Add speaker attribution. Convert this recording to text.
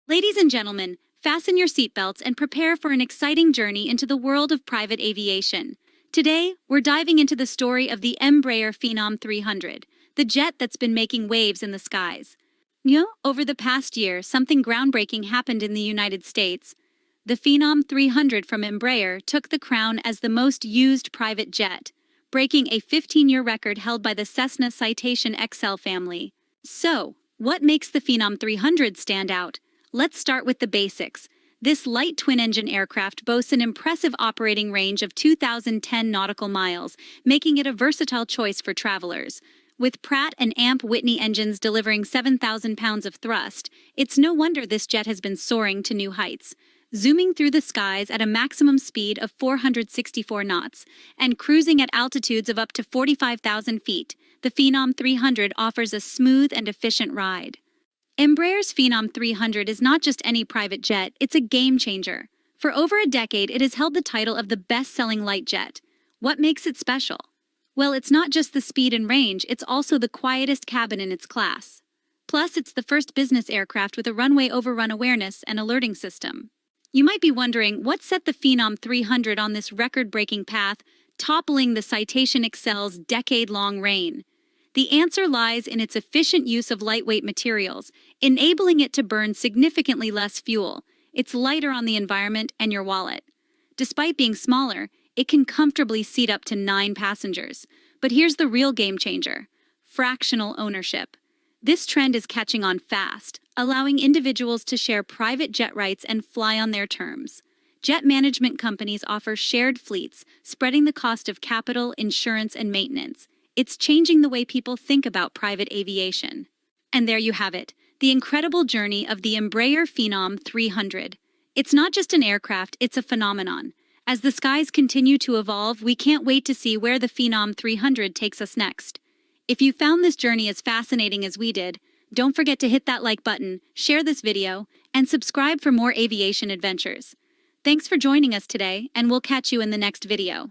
Speaker 1: Ladies and gentlemen, fasten your seatbelts and prepare for an exciting journey into the world of private aviation. Today, we're diving into the story of the Embraer Phenom 300, the jet that's been making waves in the skies. Over the past year, something groundbreaking happened in the United States. The Phenom 300 from Embraer took the crown as the most used private jet, breaking a 15-year record held by the Cessna Citation Excel family. So, what makes the Phenom 300 stand out? Let's start with the basics. This light twin-engine aircraft boasts an impressive operating range of 2,010 nautical miles, making it a versatile choice for travelers. With Pratt and Amp Whitney engines delivering 7,000 pounds of thrust, it's no wonder this jet has been soaring to new heights. Zooming through the skies at a maximum speed of 464 knots and cruising at altitudes of up to 45,000 feet, the Phenom 300 offers a smooth and efficient ride. Embraer's Phenom 300 is not just any private jet, it's a game-changer. For over a decade, it has held the title of the best-selling light jet. What makes it special? Well, it's not just the speed and range, it's also the quietest cabin in its class. Plus, it's the first business aircraft with a runway overrun awareness and alerting system. You might be wondering, what set the Phenom 300 on this record-breaking path, toppling the Citation Excel's decade-long reign? The answer lies in its efficient use of lightweight materials, enabling it to burn significantly less fuel. It's lighter on the environment and your wallet. Despite being smaller, it can comfortably seat up to 9 passengers. But here's the real game changer: fractional ownership. This trend is catching on fast, allowing individuals to share private jet rights and fly on their terms. Jet management companies offer shared fleets, spreading the cost of capital, insurance, and maintenance. It's changing the way people think about private aviation. And there you have it, the incredible journey of the Embraer Phenom 300. It's not just an aircraft, it's a phenomenon. As the skies continue to evolve, we can't wait to see where the Phenom 300 takes us next. If you found this journey as fascinating as we did, don't forget to hit that like button, share this video, and subscribe for more aviation adventures. Thanks for joining us today, and we'll catch you in the next video.